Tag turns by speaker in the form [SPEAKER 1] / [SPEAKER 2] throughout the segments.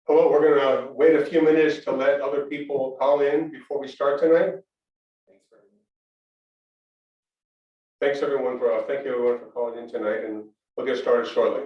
[SPEAKER 1] Hello, we're going to wait a few minutes to let other people call in before we start tonight. Thank you everyone for calling in tonight, and we'll get started shortly.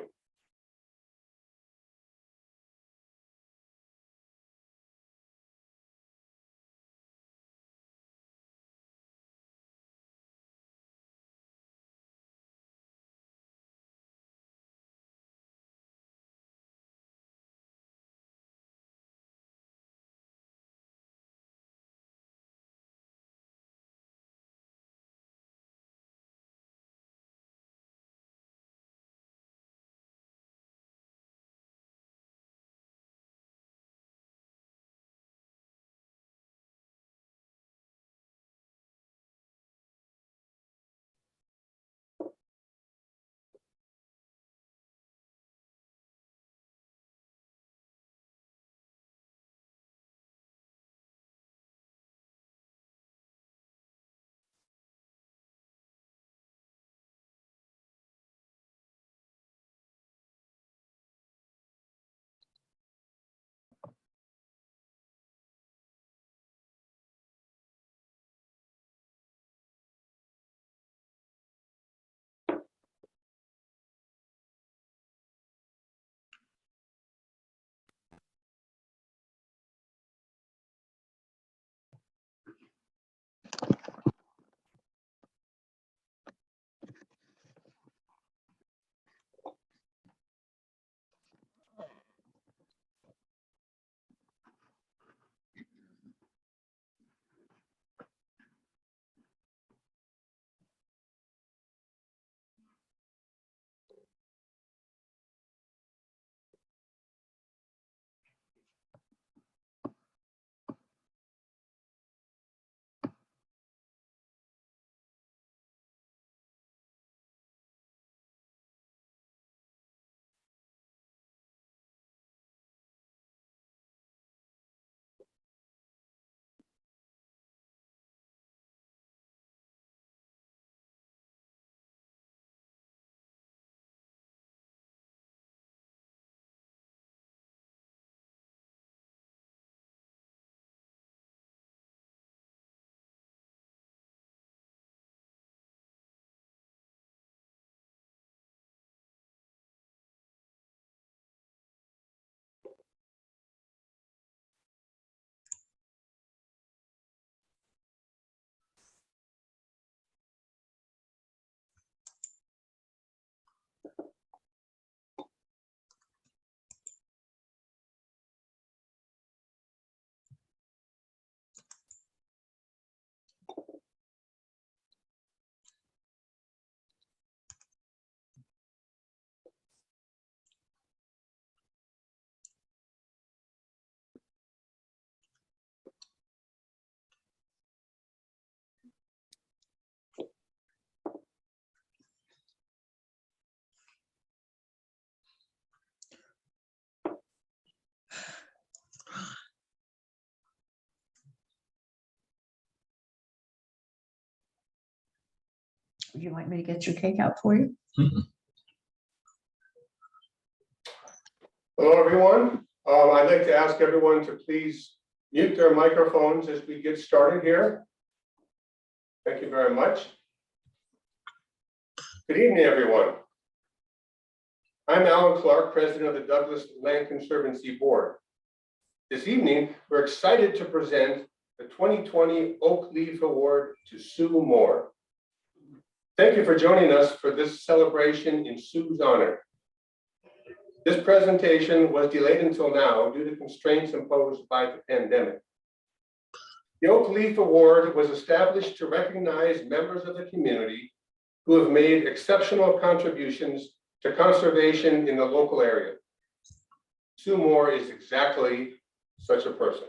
[SPEAKER 2] Would you like me to get your cake out for you?
[SPEAKER 1] Hello, everyone. I'd like to ask everyone to please mute their microphones as we get started here. Thank you very much. Good evening, everyone. I'm Alan Clark, president of the Douglas Land Conservancy Board. This evening, we're excited to present the 2020 Oak Leaf Award to Sue Moore. Thank you for joining us for this celebration in Sue's honor. This presentation was delayed until now due to constraints imposed by the pandemic. The Oak Leaf Award was established to recognize members of the community who have made exceptional contributions to conservation in the local area. Sue Moore is exactly such a person.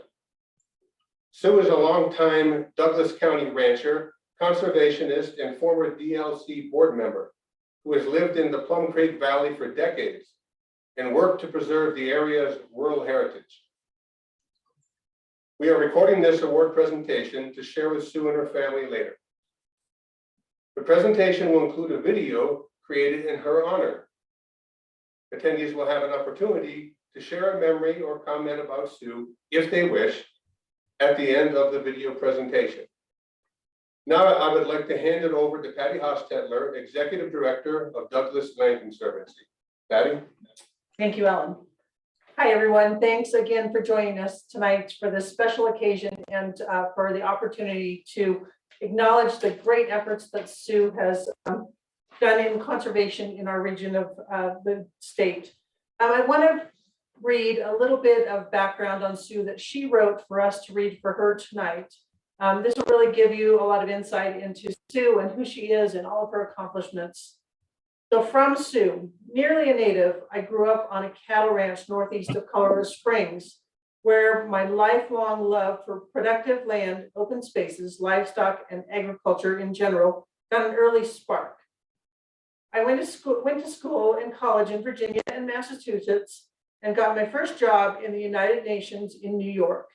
[SPEAKER 1] Sue is a longtime Douglas County rancher, conservationist, and former DLC board member who has lived in the Plum Creek Valley for decades and worked to preserve the area's rural heritage. We are recording this award presentation to share with Sue and her family later. The presentation will include a video created in her honor. Attendees will have an opportunity to share a memory or comment about Sue, if they wish, at the end of the video presentation. Now, I would like to hand it over to Patty Hostetler, Executive Director of Douglas Land Conservancy. Patty?
[SPEAKER 3] Thank you, Ellen. Hi, everyone. Thanks again for joining us tonight for this special occasion and for the opportunity to acknowledge the great efforts that Sue has done in conservation in our region of the state. I want to read a little bit of background on Sue that she wrote for us to read for her tonight. This will really give you a lot of insight into Sue and who she is and all of her accomplishments. So from Sue, nearly a native, I grew up on a cattle ranch northeast of Colorado Springs, where my lifelong love for productive land, open spaces, livestock, and agriculture in general got an early spark. I went to school and college in Virginia and Massachusetts and got my first job in the United Nations in New York.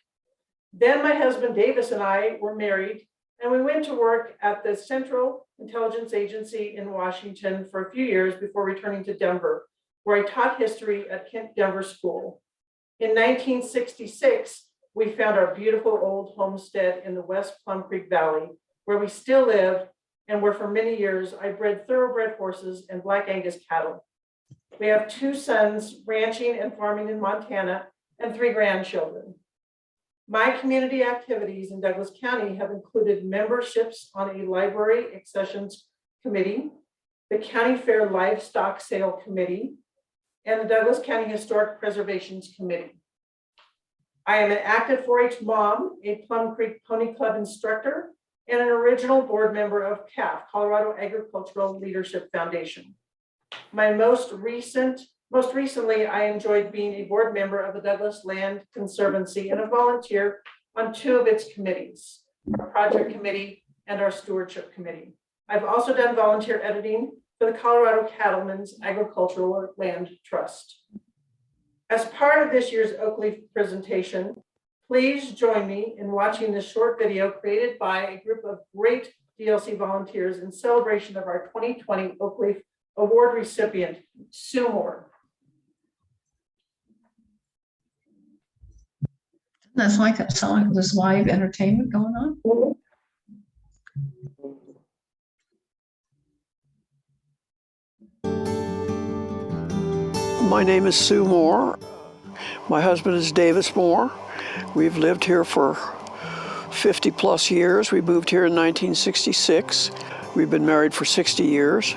[SPEAKER 3] Then my husband Davis and I were married, and we went to work at the Central Intelligence Agency in Washington for a few years before returning to Denver, where I taught history at Kent Denver School. In 1966, we found our beautiful old homestead in the West Plum Creek Valley, where we still live and where for many years I bred thoroughbred horses and Black Angus cattle. We have 2 sons ranching and farming in Montana and 3 grandchildren. My community activities in Douglas County have included memberships on a library accessions committee, the County Fair Livestock Sale Committee, and the Douglas County Historic Preservations Committee. I am an active 4-H mom, a Plum Creek Pony Club instructor, and an original board member of CAF, Colorado Agricultural Leadership Foundation. Most recently, I enjoyed being a board member of the Douglas Land Conservancy and a volunteer on 2 of its committees, our project committee and our stewardship committee. I've also done volunteer editing for the Colorado Cattlemen's Agricultural Land Trust. As part of this year's Oakleaf presentation, please join me in watching this short video created by a group of great DLC volunteers in celebration of our 2020 Oakleaf Award recipient, Sue Moore.
[SPEAKER 2] That's like it sounded like there's live entertainment going on.
[SPEAKER 4] My name is Sue Moore. My husband is Davis Moore. We've lived here for 50 plus years. We moved here in 1966. We've been married for 60 years.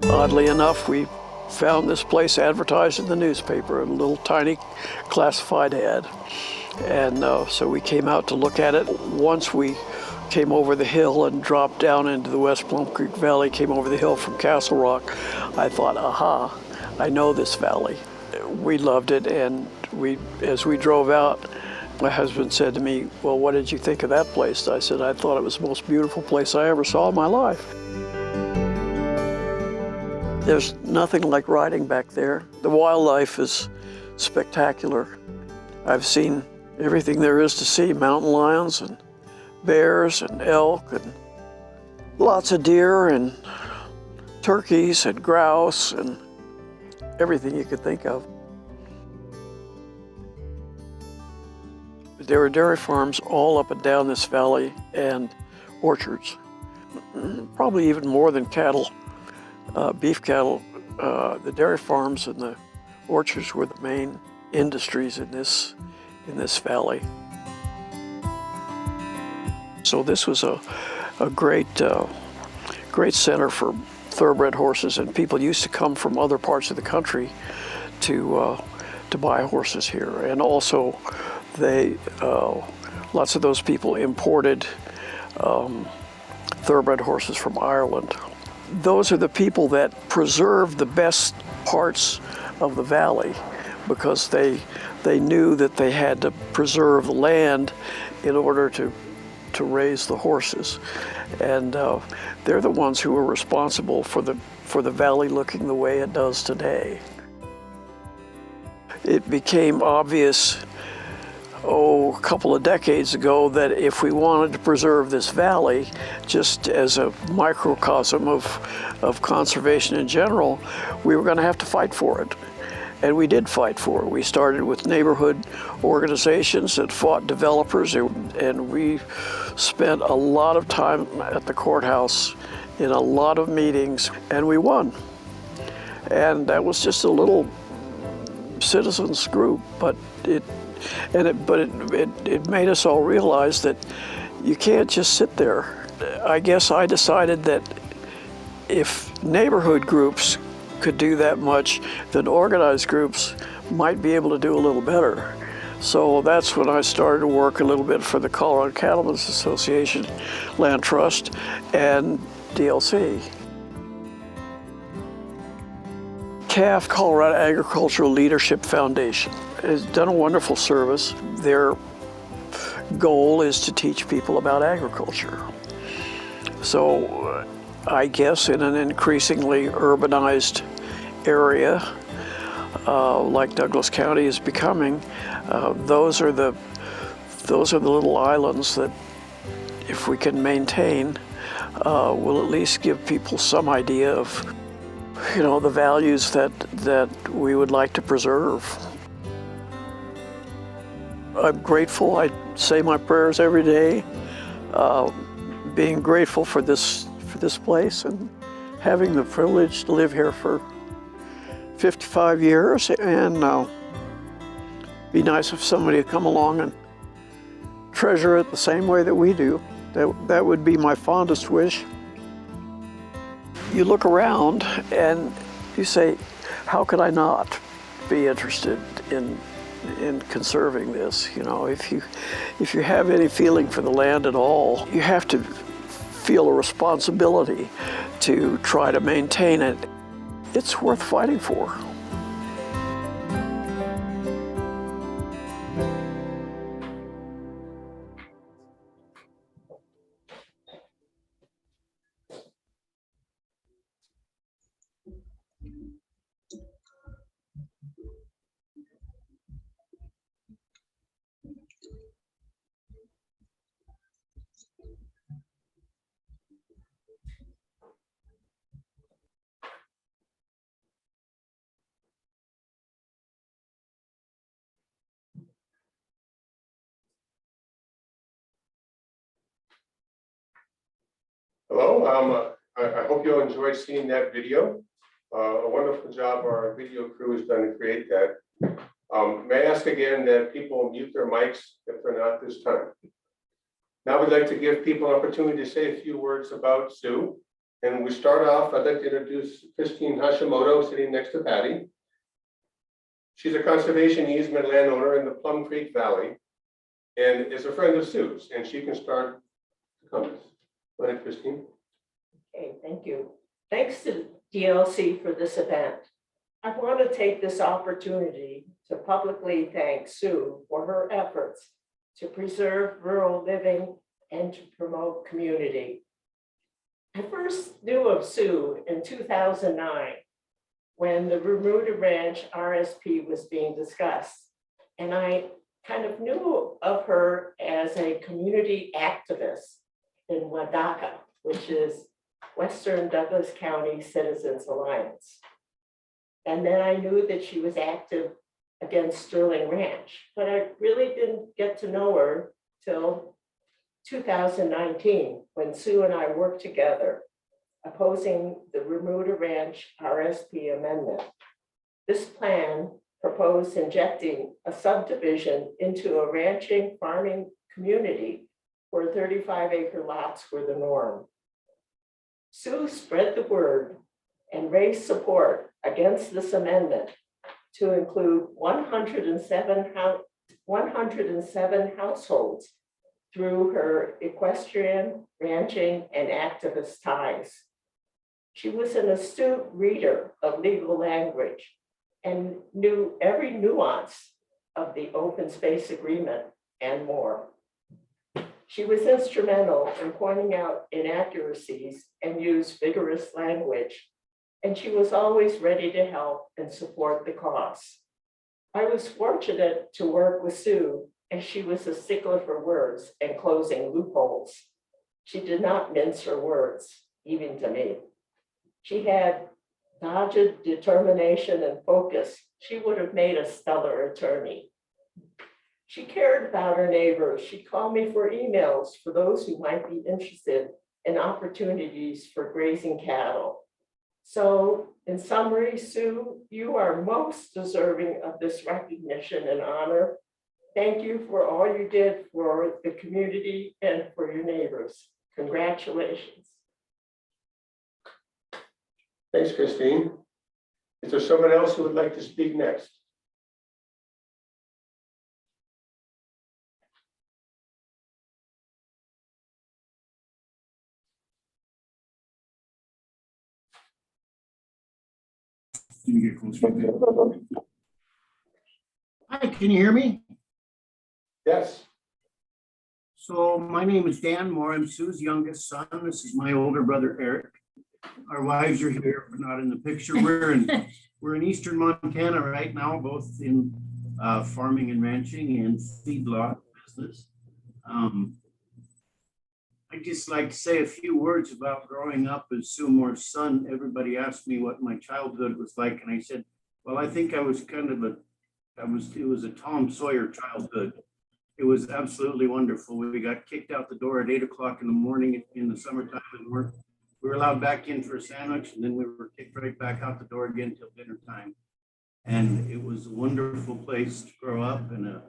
[SPEAKER 4] Oddly enough, we found this place advertised in the newspaper, a little tiny classified ad. And so we came out to look at it. Once we came over the hill and dropped down into the West Plum Creek Valley, came over the hill from Castle Rock, I thought, aha, I know this valley. We loved it, and as we drove out, my husband said to me, well, what did you think of that place? I said, I thought it was the most beautiful place I ever saw in my life. There's nothing like riding back there. The wildlife is spectacular. I've seen everything there is to see, mountain lions and bears and elk and lots of deer and turkeys and grouse and everything you could think of. There are dairy farms all up and down this valley and orchards, probably even more than cattle. Beef cattle, the dairy farms and the orchards were the main industries in this valley. So this was a great center for thoroughbred horses, and people used to come from other parts of the country to buy horses here. And also, lots of those people imported thoroughbred horses from Ireland. Those are the people that preserved the best parts of the valley because they knew that they had to preserve the land in order to raise the horses. And they're the ones who were responsible for the valley looking the way it does today. It became obvious a couple of decades ago that if we wanted to preserve this valley, just as a microcosm of conservation in general, we were going to have to fight for it. And we did fight for it. We started with neighborhood organizations that fought developers, and we spent a lot of time at the courthouse in a lot of meetings, and we won. And that was just a little citizens group, but it made us all realize that you can't just sit there. I guess I decided that if neighborhood groups could do that much, then organized groups might be able to do a little better. So that's when I started to work a little bit for the Colorado Cattlemen's Association, Land Trust, and DLC. CAF, Colorado Agricultural Leadership Foundation, has done a wonderful service. Their goal is to teach people about agriculture. So I guess in an increasingly urbanized area, like Douglas County is becoming, those are the little islands that, if we can maintain, will at least give people some idea of, the values that we would like to preserve. I'm grateful. I say my prayers every day, being grateful for this place and having the privilege to live here for 55 years, and be nice if somebody would come along and treasure it the same way that we do. That would be my fondest wish. You look around and you say, how could I not be interested in conserving this? If you have any feeling for the land at all, you have to feel a responsibility to try to maintain it. It's worth fighting for.
[SPEAKER 1] Hello, I hope you all enjoyed seeing that video. A wonderful job our video crew has done to create that. May I ask again that people mute their mics if they're not this time. Now we'd like to give people an opportunity to say a few words about Sue. And we start off, I'd like to introduce Christine Hashimoto, sitting next to Patty. She's a conservation easement landowner in the Plum Creek Valley and is a friend of Sue's, and she can start the comments. Go ahead, Christine.
[SPEAKER 5] Okay, thank you. Thanks to DLC for this event. I want to take this opportunity to publicly thank Sue for her efforts to preserve rural living and to promote community. I first knew of Sue in 2009 when the Remuda Ranch RSP was being discussed. And I kind of knew of her as a community activist in Wadaka, which is Western Douglas County Citizens Alliance. And then I knew that she was active against Sterling Ranch, but I really didn't get to know her till 2019, when Sue and I worked together opposing the Remuda Ranch RSP amendment. This plan proposed injecting a subdivision into a ranching farming community where 35-acre lots were the norm. Sue spread the word and raised support against this amendment to include 107 households through her equestrian, ranching, and activist ties. She was an astute reader of legal language and knew every nuance of the open space agreement and more. She was instrumental in pointing out inaccuracies and used vigorous language, and she was always ready to help and support the cause. I was fortunate to work with Sue as she was a stickler for words and closing loopholes. She did not mince her words, even to me. She had dogged determination and focus. She would have made a stellar attorney. She cared about her neighbors. She called me for emails for those who might be interested in opportunities for grazing cattle. So in summary, Sue, you are most deserving of this recognition and honor. Thank you for all you did for the community and for your neighbors. Congratulations.
[SPEAKER 1] Thanks, Christine. Is there someone else who would like to speak next?
[SPEAKER 6] Can you get closer? Hi, can you hear me?
[SPEAKER 1] Yes.
[SPEAKER 6] So my name is Dan Moore. I'm Sue's youngest son. This is my older brother, Eric. Our wives are here, but not in the picture. We're in eastern Montana right now, both in farming and ranching and feedlot business. I'd just like to say a few words about growing up as Sue Moore's son. Everybody asked me what my childhood was like, and I said, well, I think I was kind of it was a Tom Sawyer childhood. It was absolutely wonderful. We got kicked out the door at 8 o'clock in the morning in the summertime, and we were allowed back in for a sandwich, and then we were kicked right back out the door again till dinner time. And it was a wonderful place to grow up and a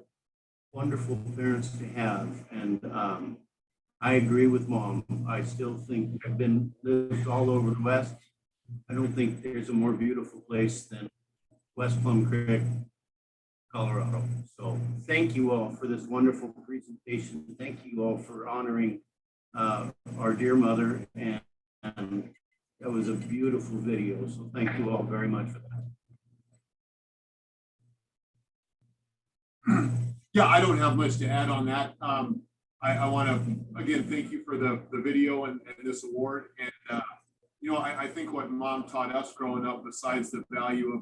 [SPEAKER 6] wonderful parents to have. And I agree with Mom. I still think I've lived all over the West. I don't think there's a more beautiful place than West Plum Creek, Colorado. So thank you all for this wonderful presentation. Thank you all for honoring our dear mother. And that was a beautiful video. So thank you all very much for that.
[SPEAKER 7] Yeah, I don't have much to add on that. I want to, again, thank you for the video and this award. And, you know, I think what Mom taught us growing up, besides the value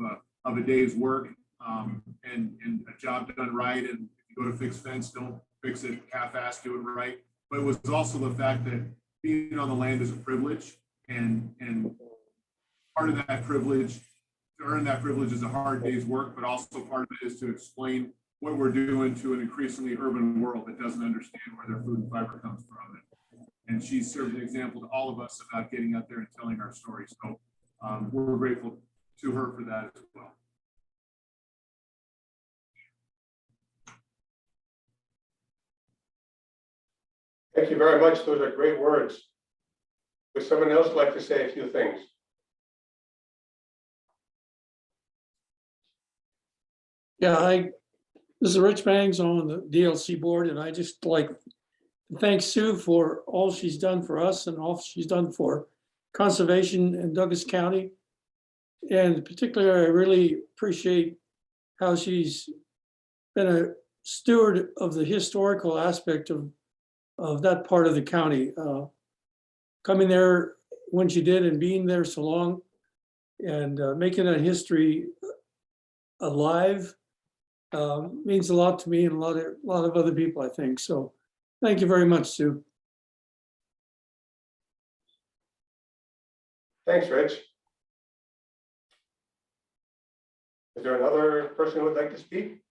[SPEAKER 7] of a day's work and a job done right, and if you go to fix fence, don't fix it half-assed, do it right. But it was also the fact that being on the land is a privilege, and part of that privilege, to earn that privilege, is a hard day's work, but also part of it is to explain what we're doing to an increasingly urban world that doesn't understand where their food and fiber comes from. And she served an example to all of us about getting out there and telling our story. So we're grateful to her for that as well.
[SPEAKER 1] Thank you very much. Those are great words. Would someone else like to say a few things?
[SPEAKER 8] Yeah, this is Rich Bangs on the DLC board, and I just like to thank Sue for all she's done for us and all she's done for conservation in Douglas County. And particularly, I really appreciate how she's been a steward of the historical aspect of that part of the county. Coming there when she did and being there so long and making that history alive means a lot to me and a lot of other people, I think. So thank you very much, Sue.
[SPEAKER 1] Thanks, Rich. Is there another person who would like to speak?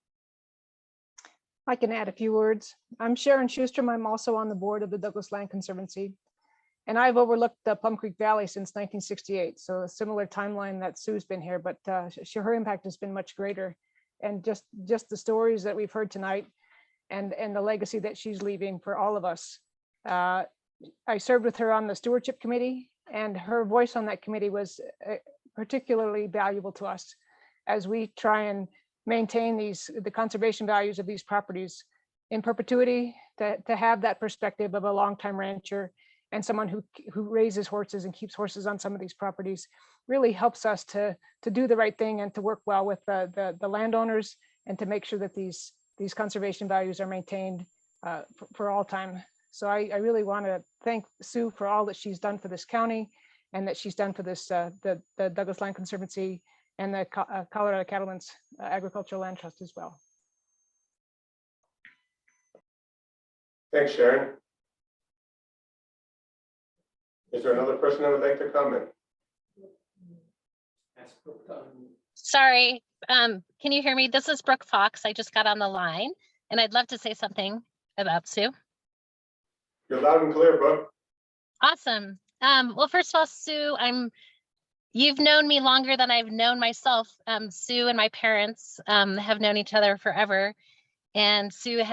[SPEAKER 9] I can add a few words. I'm Sharon Schuster. I'm also on the board of the Douglas Land Conservancy. And I've overlooked the Plum Creek Valley since 1968. So a similar timeline that Sue's been here, but her impact has been much greater. And just the stories that we've heard tonight and the legacy that she's leaving for all of us. I served with her on the stewardship committee, and her voice on that committee was particularly valuable to us as we try and maintain the conservation values of these properties in perpetuity, to have that perspective of a longtime rancher and someone who raises horses and keeps horses on some of these properties really helps us to do the right thing and to work well with the landowners and to make sure that these conservation values are maintained for all time. So I really want to thank Sue for all that she's done for this county and that she's done for this the Douglas Land Conservancy and the Colorado Cattlemen's Agricultural Land Trust as well.
[SPEAKER 1] Thanks, Sharon. Is there another person that would like to comment?
[SPEAKER 10] Sorry, can you hear me? This is Brooke Fox. I just got on the line and I'd love to say something about Sue.
[SPEAKER 1] You're loud and clear, Brooke.
[SPEAKER 10] Awesome. Well, first of all, Sue, you've known me longer than I've known myself. Sue and my parents have known each other forever. And Sue,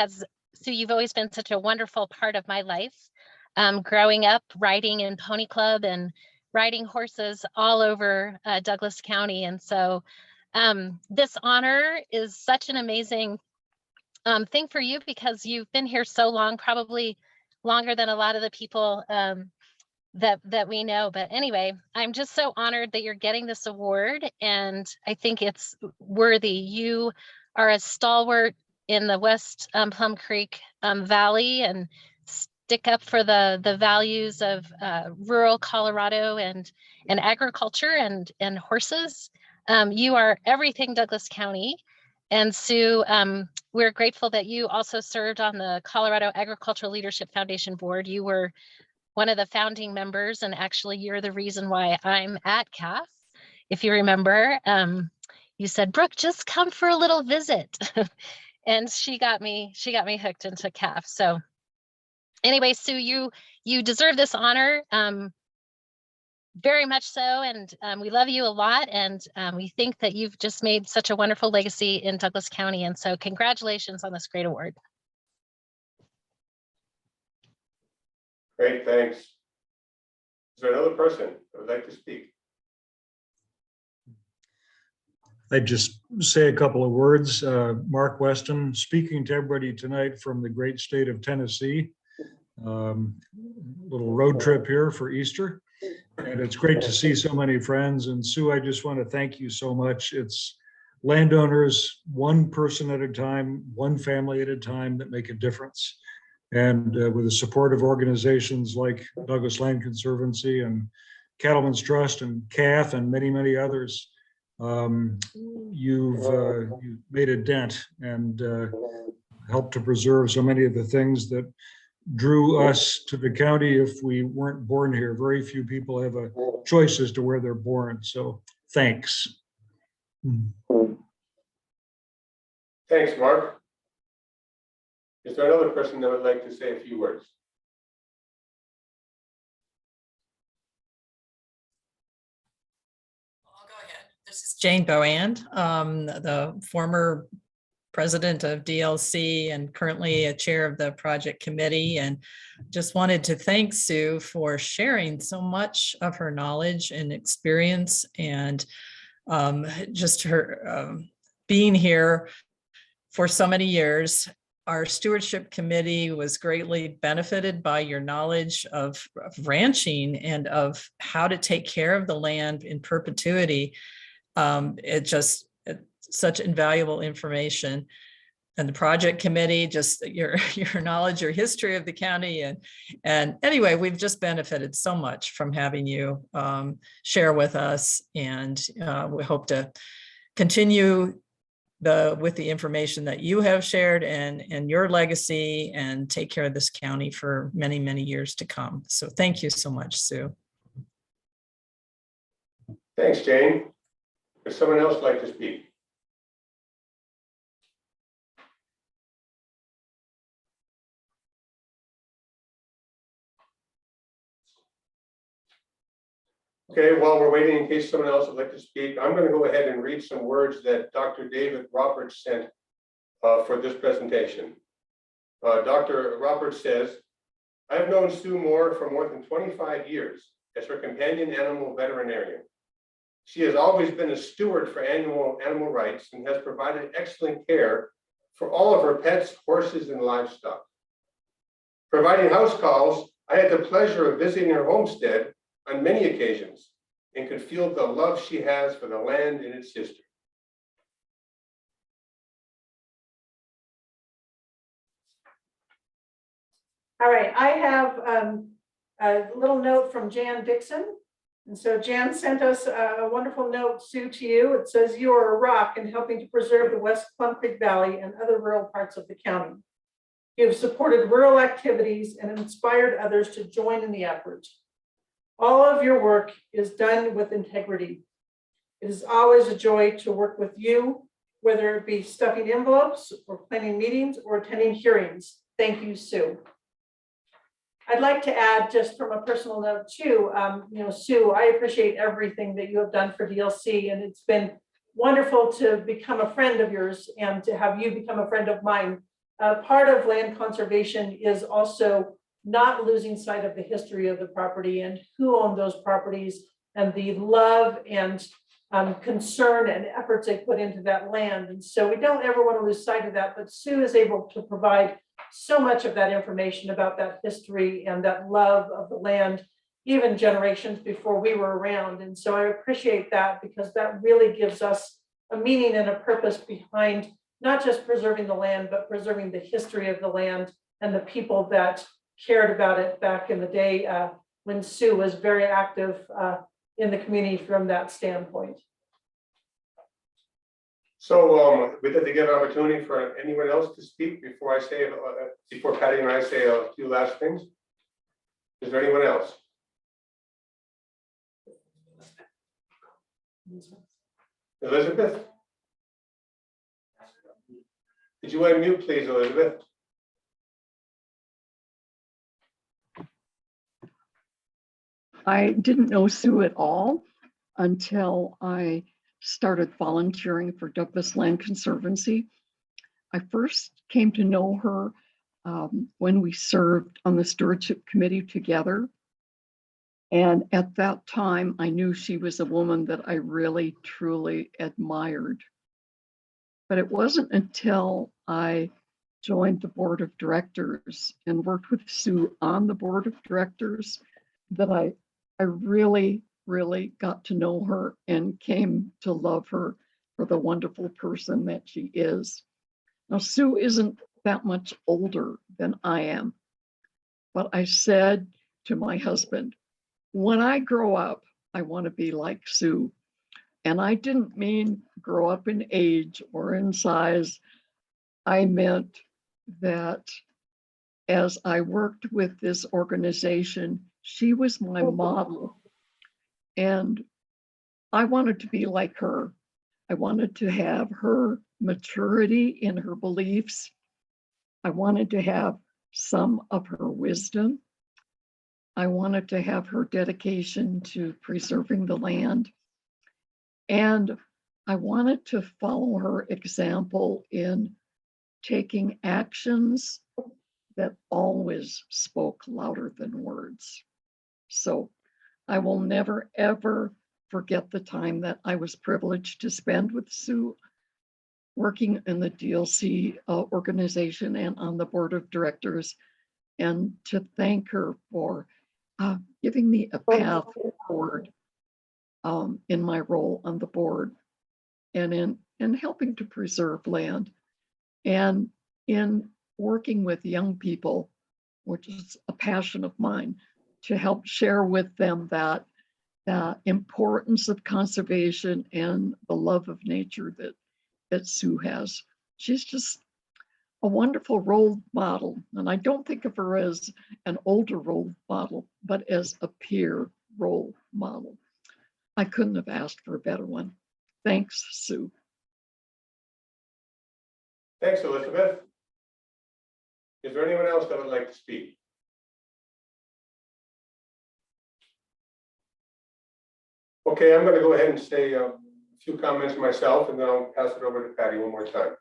[SPEAKER 10] you've always been such a wonderful part of my life. Growing up, riding in Pony Club and riding horses all over Douglas County. And so this honor is such an amazing thing for you because you've been here so long, probably longer than a lot of the people that we know. But anyway, I'm just so honored that you're getting this award, and I think it's worthy. You are a stalwart in the West Plum Creek Valley and stick up for the values of rural Colorado and agriculture and horses. You are everything Douglas County. And Sue, we're grateful that you also served on the Colorado Agricultural Leadership Foundation board. You were one of the founding members, and actually you're the reason why I'm at CAF. If you remember, you said, Brooke, just come for a little visit. And she got me hooked into CAF. So anyway, Sue, you deserve this honor, very much so, and we love you a lot, and we think that you've just made such a wonderful legacy in Douglas County, and so congratulations on this great award.
[SPEAKER 1] Great, thanks. Is there another person that would like to speak?
[SPEAKER 11] I'd just say a couple of words. Mark Weston, speaking to everybody tonight from the great state of Tennessee. Little road trip here for Easter. And it's great to see so many friends. And Sue, I just want to thank you so much. It's landowners, one person at a time, one family at a time that make a difference. And with the support of organizations like Douglas Land Conservancy and Cattlemen's Trust and CAF and many, many others, you've made a dent and helped to preserve so many of the things that drew us to the county. If we weren't born here, very few people have a choice as to where they're born. So thanks.
[SPEAKER 1] Thanks, Mark. Is there another person that would like to say a few words?
[SPEAKER 12] I'll go ahead. This is Jane Boand, the former president of DLC and currently a chair of the project committee, and just wanted to thank Sue for sharing so much of her knowledge and experience, and just her being here for so many years. Our stewardship committee was greatly benefited by your knowledge of ranching and of how to take care of the land in perpetuity. It's such invaluable information. And the project committee, just your knowledge, your history of the county. And anyway, we've just benefited so much from having you share with us. And we hope to continue with the information that you have shared and your legacy, and take care of this county for many, many years to come. So thank you so much, Sue.
[SPEAKER 1] Thanks, Jane. Would someone else like to speak? Okay, while we're waiting in case someone else would like to speak, I'm going to go ahead and read some words that Dr. David Roberts sent for this presentation. Dr. Roberts says, I have known Sue Moore for more than 25 years as her companion animal veterinarian. She has always been a steward for animal rights and has provided excellent care for all of her pets, horses, and livestock. Providing house calls, I had the pleasure of visiting her homestead on many occasions and could feel the love she has for the land and its history.
[SPEAKER 3] All right, I have a little note from Jan Dixon. And so Jan sent us a wonderful note, Sue, to you. It says, you are a rock in helping to preserve the West Plum Creek Valley and other rural parts of the county. You have supported rural activities and inspired others to join in the effort. All of your work is done with integrity. It is always a joy to work with you, whether it be stuffing envelopes or planning meetings or attending hearings. Thank you, Sue. I'd like to add, just from a personal note too, Sue, I appreciate everything that you have done for DLC, and it's been wonderful to become a friend of yours and to have you become a friend of mine. Part of land conservation is also not losing sight of the history of the property and who owned those properties and the love and concern and efforts they put into that land. And so we don't ever want to lose sight of that, but Sue is able to provide so much of that information about that history and that love of the land, even generations before we were around. And so I appreciate that, because that really gives us a meaning and a purpose behind not just preserving the land, but preserving the history of the land and the people that cared about it back in the day when Sue was very active in the community from that standpoint.
[SPEAKER 1] So we'd like to give an opportunity for anyone else to speak before I say, before Patty and I say a few last things. Is there anyone else? Elizabeth? Did you unmute, please, Elizabeth?
[SPEAKER 2] I didn't know Sue at all until I started volunteering for Douglas Land Conservancy. I first came to know her when we served on the stewardship committee together. And at that time, I knew she was a woman that I really, truly admired. But it wasn't until I joined the board of directors and worked with Sue on the board of directors that I really, really got to know her and came to love her for the wonderful person that she is. Now, Sue isn't that much older than I am, but I said to my husband, when I grow up, I want to be like Sue. And I didn't mean grow up in age or in size. I meant that as I worked with this organization, she was my model. And I wanted to be like her. I wanted to have her maturity in her beliefs. I wanted to have some of her wisdom. I wanted to have her dedication to preserving the land. And I wanted to follow her example in taking actions that always spoke louder than words. So I will never, ever forget the time that I was privileged to spend with Sue working in the DLC organization and on the board of directors, and to thank her for giving me a path forward in my role on the board and in helping to preserve land and in working with young people, which is a passion of mine, to help share with them that importance of conservation and the love of nature that Sue has. She's just a wonderful role model. And I don't think of her as an older role model, but as a peer role model. I couldn't have asked for a better one. Thanks, Sue.
[SPEAKER 1] Thanks, Elizabeth. Is there anyone else that would like to speak? Okay, I'm going to go ahead and say a few comments myself, and then I'll pass it over to Patty one more time.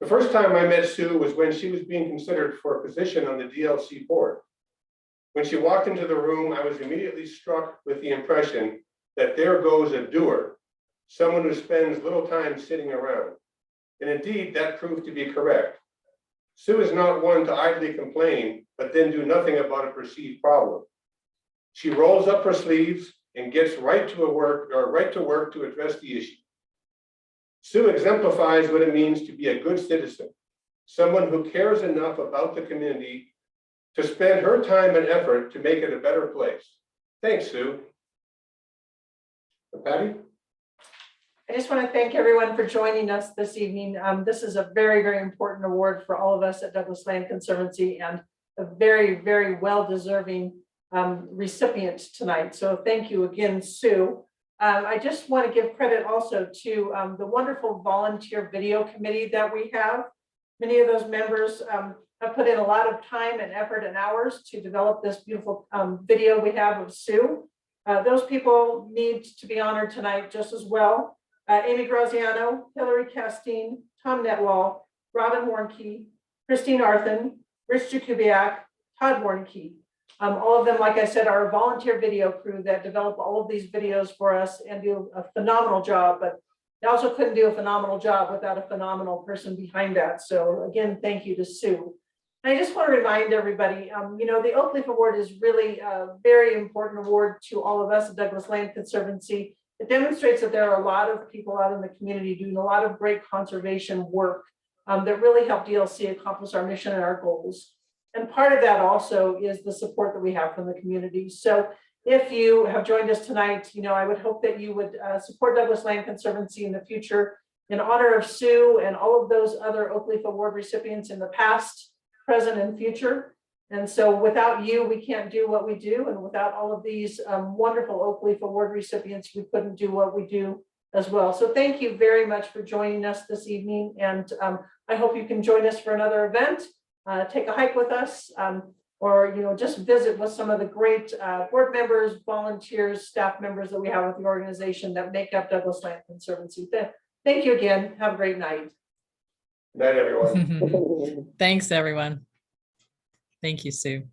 [SPEAKER 1] The first time I met Sue was when she was being considered for a position on the DLC board. When she walked into the room, I was immediately struck with the impression that there goes a doer, someone who spends little time sitting around. And indeed, that proved to be correct. Sue is not one to idly complain, but then do nothing about a perceived problem. She rolls up her sleeves and gets right to work to address the issue. Sue exemplifies what it means to be a good citizen, someone who cares enough about the community to spend her time and effort to make it a better place. Thanks, Sue. Patty?
[SPEAKER 3] I just want to thank everyone for joining us this evening. This is a very, very important award for all of us at Douglas Land Conservancy and a very, very well-deserving recipient tonight. So thank you again, Sue. I just want to give credit also to the wonderful volunteer video committee that we have. Many of those members have put in a lot of time and effort and hours to develop this beautiful video we have of Sue. Those people need to be honored tonight just as well. Amy Graziano, Hillary Castine, Tom Netwall, Robin Warnke, Christine Arthen, Rich Jakubiak, Todd Warnke. All of them, like I said, are a volunteer video crew that develop all of these videos for us and do a phenomenal job, but they also couldn't do a phenomenal job without a phenomenal person behind that. So again, thank you to Sue. I just want to remind everybody, you know, the Oak Leaf Award is really a very important award to all of us at Douglas Land Conservancy. It demonstrates that there are a lot of people out in the community doing a lot of great conservation work that really help DLC accomplish our mission and our goals. And part of that also is the support that we have from the community. So if you have joined us tonight, you know, I would hope that you would support Douglas Land Conservancy in the future in honor of Sue and all of those other Oak Leaf Award recipients in the past, present, and future. And so without you, we can't do what we do. And without all of these wonderful Oak Leaf Award recipients, we couldn't do what we do as well. So thank you very much for joining us this evening. And I hope you can join us for another event, take a hike with us, or, you know, just visit with some of the great board members, volunteers, staff members that we have with the organization that make up Douglas Land Conservancy. Thank you again. Have a great night.
[SPEAKER 1] Good night, everyone.
[SPEAKER 12] Thanks, everyone. Thank you, Sue.